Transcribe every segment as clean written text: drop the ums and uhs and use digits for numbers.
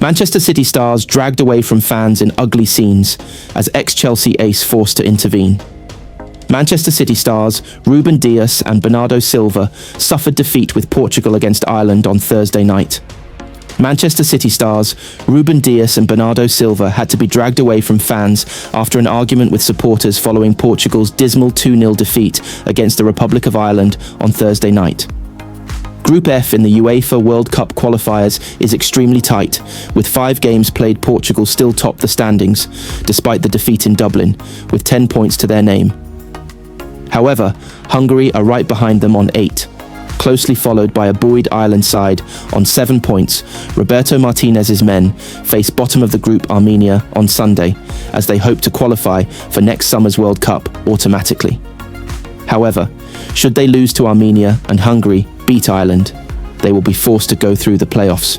Manchester City stars dragged away from fans in ugly scenes as ex-Chelsea ace forced to intervene. Manchester City stars Ruben Dias and Bernardo Silva suffered defeat with Portugal against Ireland on Thursday night. Manchester City stars Ruben Dias and Bernardo Silva had to be dragged away from fans after an argument with supporters following Portugal's dismal 2-0 defeat against the Republic of Ireland on Thursday night. Group F in the UEFA World Cup qualifiers is extremely tight, with 5 games played. Portugal still top the standings, despite the defeat in Dublin, with 10 points to their name. However, Hungary are right behind them on 8, closely followed by a buoyed Ireland side on 7 points. Roberto Martinez's men face bottom of the group Armenia on Sunday, as they hope to qualify for next summer's World Cup automatically. However, should they lose to Armenia and Hungary beat Ireland, they will be forced to go through the playoffs.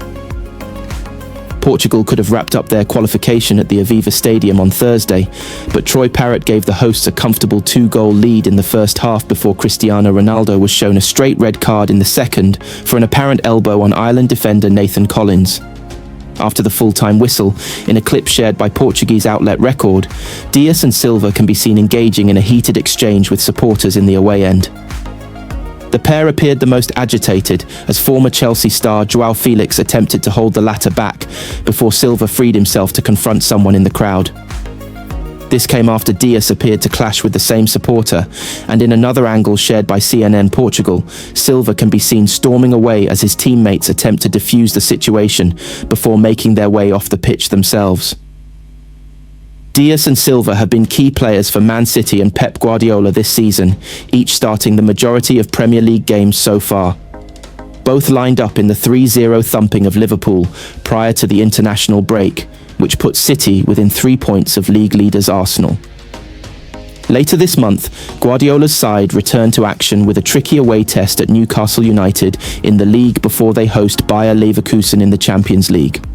Portugal could have wrapped up their qualification at the Aviva Stadium on Thursday, but Troy Parrott gave the hosts a comfortable 2-goal lead in the first half before Cristiano Ronaldo was shown a straight red card in the second for an apparent elbow on Ireland defender Nathan Collins. After the full-time whistle, in a clip shared by Portuguese outlet Record, Dias and Silva can be seen engaging in a heated exchange with supporters in the away end. The pair appeared the most agitated as former Chelsea star Joao Felix attempted to hold the latter back before Silva freed himself to confront someone in the crowd. This came after Dias appeared to clash with the same supporter, and in another angle shared by CNN Portugal, Silva can be seen storming away as his teammates attempt to defuse the situation before making their way off the pitch themselves. Dias and Silva have been key players for Man City and Pep Guardiola this season, each starting the majority of Premier League games so far. Both lined up in the 3-0 thumping of Liverpool prior to the international break, which put City within 3 points of league leaders Arsenal. Later this month, Guardiola's side return to action with a tricky away test at Newcastle United in the league before they host Bayer Leverkusen in the Champions League.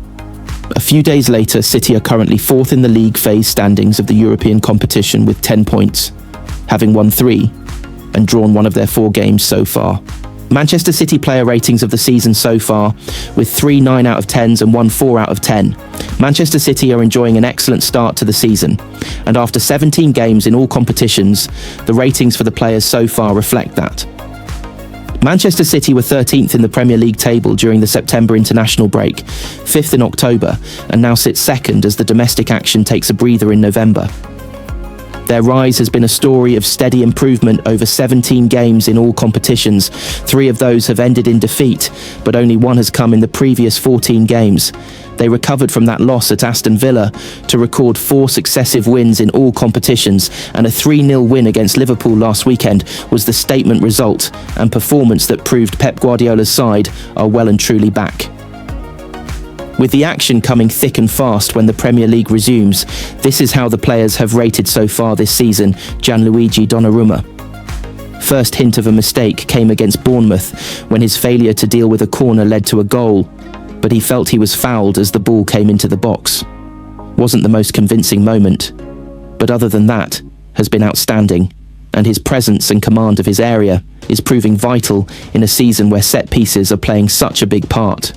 A few days later, City are currently 4th in the league phase standings of the European competition with 10 points, having won 3 and drawn 1 of their 4 games so far. Manchester City player ratings of the season so far, with 3 9 out of 10s and 1 4 out of 10. Manchester City are enjoying an excellent start to the season, and after 17 games in all competitions, the ratings for the players so far reflect that. Manchester City were 13th in the Premier League table during the September international break, 5th in October, and now sit 2nd as the domestic action takes a breather in November. Their rise has been a story of steady improvement over 17 games in all competitions. 3 of those have ended in defeat, but only 1 has come in the previous 14 games. They recovered from that loss at Aston Villa to record 4 successive wins in all competitions, and a 3-0 win against Liverpool last weekend was the statement result and performance that proved Pep Guardiola's side are well and truly back. With the action coming thick and fast when the Premier League resumes, this is how the players have rated so far this season. Gianluigi Donnarumma. First hint of a mistake came against Bournemouth when his failure to deal with a corner led to a goal, but he felt he was fouled as the ball came into the box. Wasn't the most convincing moment, but other than that, has been outstanding, and his presence and command of his area is proving vital in a season where set pieces are playing such a big part.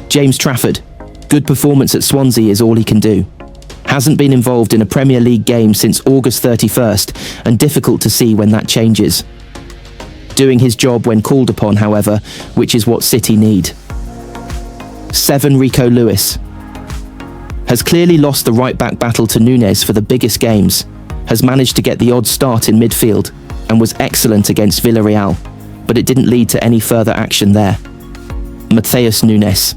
James Trafford. Good performance at Swansea is all he can do. Hasn't been involved in a Premier League game since August 31st, and difficult to see when that changes. Doing his job when called upon, however, which is what City need. 7. Rico Lewis. Has clearly lost the right-back battle to Núñez for the biggest games, has managed to get the odd start in midfield, and was excellent against Villarreal, but it didn't lead to any further action there. Matheus Núñez.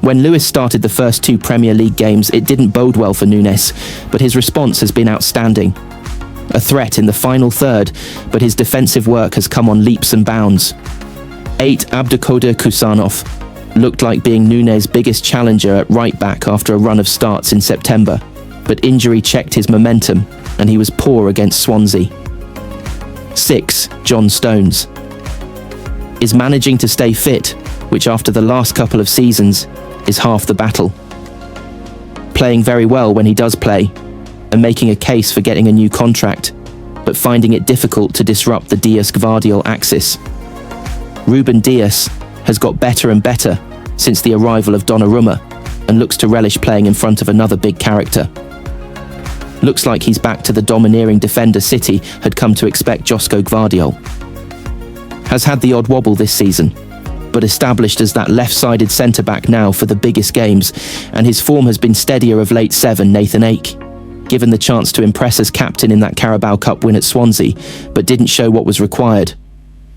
When Lewis started the first 2 Premier League games, it didn't bode well for Núñez, but his response has been outstanding. A threat in the final third, but his defensive work has come on leaps and bounds. 8. Abdulkadir Kusanov. Looked like being Núñez's biggest challenger at right-back after a run of starts in September, but injury checked his momentum, and he was poor against Swansea. 6. John Stones. Is managing to stay fit, which after the last couple of seasons is half the battle. Playing very well when he does play, and making a case for getting a new contract, but finding it difficult to disrupt the Dias-Gvardiol axis. Ruben Dias has got better and better, since the arrival of Donnarumma, and looks to relish playing in front of another big character. Looks like he's back to the domineering defender City had come to expect. Josko Gvardiol has had the odd wobble this season, but established as that left-sided centre-back now for the biggest games, and his form has been steadier of late. Nathan Ake, given the chance to impress as captain in that Carabao Cup win at Swansea, but didn't show what was required.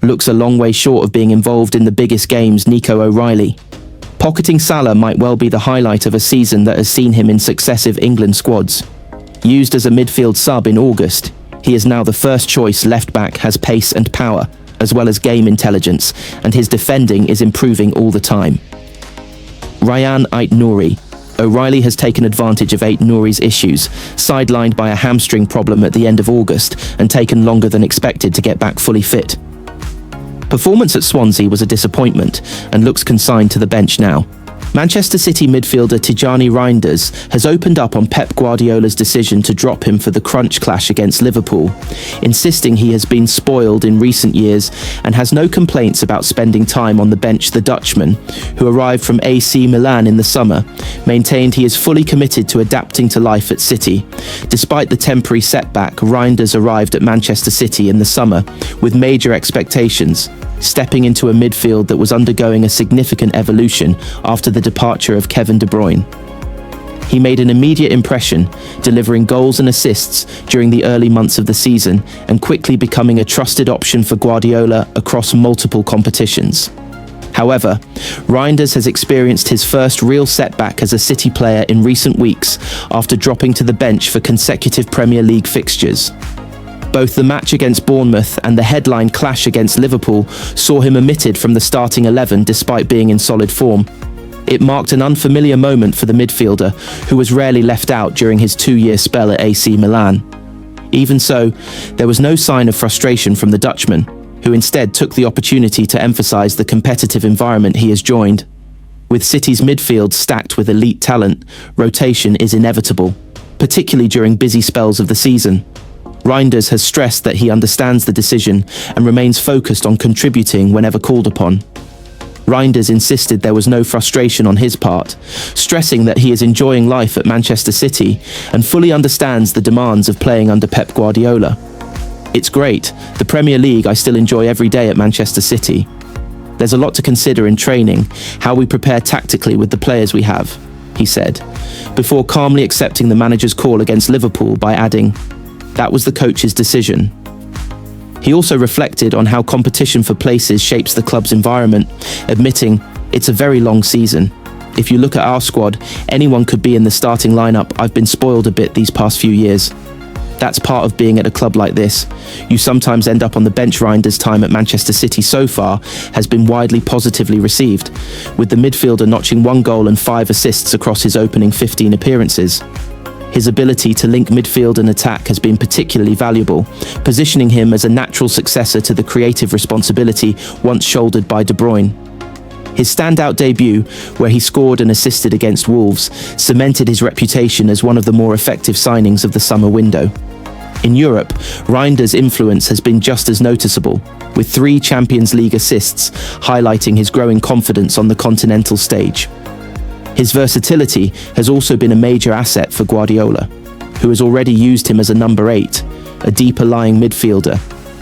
Looks a long way short of being involved in the biggest games. Nico O'Reilly, pocketing Salah, might well be the highlight of a season that has seen him in successive England squads. Used as a midfield sub in August, he is now the first choice left-back, has pace and power, as well as game intelligence, and his defending is improving all the time. Ryan Ait-Nouri. O'Reilly has taken advantage of Ait-Nouri's issues, sidelined by a hamstring problem at the end of August and taken longer than expected to get back fully fit. Performance at Swansea was a disappointment and looks consigned to the bench now. Manchester City midfielder Tijani Reinders has opened up on Pep Guardiola's decision to drop him for the crunch clash against Liverpool, insisting he has been spoiled in recent years and has no complaints about spending time on the bench. The Dutchman, who arrived from AC Milan in the summer, maintained he is fully committed to adapting to life at City. Despite the temporary setback, Reinders arrived at Manchester City in the summer with major expectations, stepping into a midfield that was undergoing a significant evolution after the departure of Kevin De Bruyne. He made an immediate impression, delivering goals and assists during the early months of the season and quickly becoming a trusted option for Guardiola across multiple competitions. However, Reinders has experienced his first real setback as a City player in recent weeks after dropping to the bench for consecutive Premier League fixtures. Both the match against Bournemouth and the headline clash against Liverpool saw him omitted from the starting 11 despite being in solid form. It marked an unfamiliar moment for the midfielder, who was rarely left out during his 2-year spell at AC Milan. Even so, there was no sign of frustration from the Dutchman, who instead took the opportunity to emphasise the competitive environment he has joined. With City's midfield stacked with elite talent, rotation is inevitable, particularly during busy spells of the season. Reinders has stressed that he understands the decision and remains focused on contributing whenever called upon. Reinders insisted there was no frustration on his part, stressing that he is enjoying life at Manchester City and fully understands the demands of playing under Pep Guardiola. "It's great. The Premier League I still enjoy every day at Manchester City. There's a lot to consider in training, how we prepare tactically with the players we have," he said, before calmly accepting the manager's call against Liverpool by adding, "That was the coach's decision." He also reflected on how competition for places shapes the club's environment, admitting, "It's a very long season. If you look at our squad, anyone could be in the starting lineup. I've been spoiled a bit these past few years. That's part of being at a club like this. You sometimes end up on the bench." Reinders' time at Manchester City so far has been widely positively received, with the midfielder notching 1 goal and 5 assists across his opening 15 appearances. His ability to link midfield and attack has been particularly valuable, positioning him as a natural successor to the creative responsibility once shouldered by De Bruyne. His standout debut, where he scored and assisted against Wolves, cemented his reputation as one of the more effective signings of the summer window. In Europe, Reinders' influence has been just as noticeable, with 3 Champions League assists, highlighting his growing confidence on the continental stage. His versatility has also been a major asset for Guardiola, who has already used him as a number 8, a deeper-lying midfielder,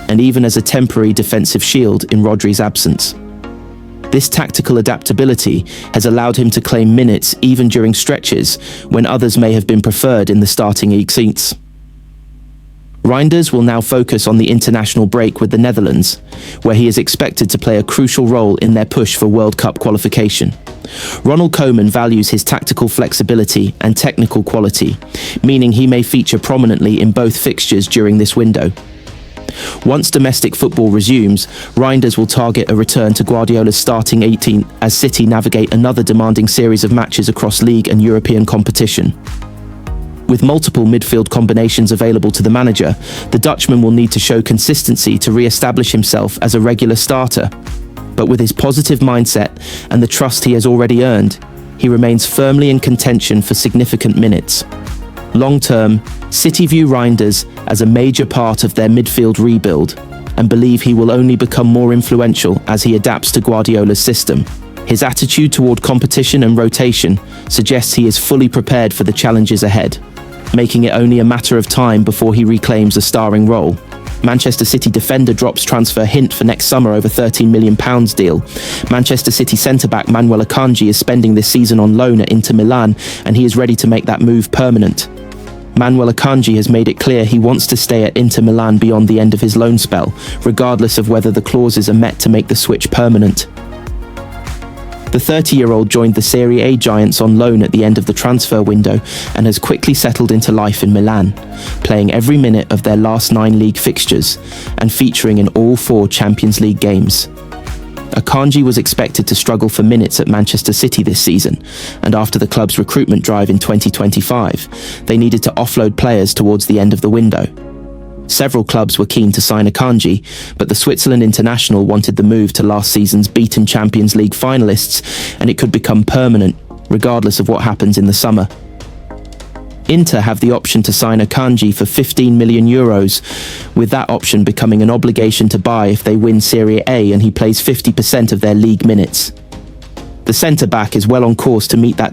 and even as a temporary defensive shield in Rodri's absence. This tactical adaptability has allowed him to claim minutes even during stretches when others may have been preferred in the starting seats. Reinders will now focus on the international break with the Netherlands, where he is expected to play a crucial role in their push for World Cup qualification. Ronald Koeman values his tactical flexibility and technical quality, meaning he may feature prominently in both fixtures during this window. Once domestic football resumes, Reinders will target a return to Guardiola's starting 18 as City navigate another demanding series of matches across league and European competition. With multiple midfield combinations available to the manager, the Dutchman will need to show consistency to re-establish himself as a regular starter. But with his positive mindset and the trust he has already earned, he remains firmly in contention for significant minutes. Long-term, City view Reinders as a major part of their midfield rebuild and believe he will only become more influential as he adapts to Guardiola's system. His attitude toward competition and rotation suggests he is fully prepared for the challenges ahead, making it only a matter of time before he reclaims a starring role. Manchester City defender drops transfer hint for next summer over £13 million deal. Manchester City centre-back Manuel Akanji is spending this season on loan at Inter Milan, and he is ready to make that move permanent. Manuel Akanji has made it clear he wants to stay at Inter Milan beyond the end of his loan spell, regardless of whether the clauses are met to make the switch permanent. The 30-year-old joined the Serie A giants on loan at the end of the transfer window and has quickly settled into life in Milan, playing every minute of their last 9 league fixtures and featuring in all 4 Champions League games. Akanji was expected to struggle for minutes at Manchester City this season, and after the club's recruitment drive in 2025, they needed to offload players towards the end of the window. Several clubs were keen to sign Akanji, but the Switzerland international wanted the move to last season's beaten Champions League finalists, and it could become permanent, regardless of what happens in the summer. Inter have the option to sign Akanji for €15 million, with that option becoming an obligation to buy if they win Serie A and he plays 50% of their league minutes. The centre-back is well on course to meet that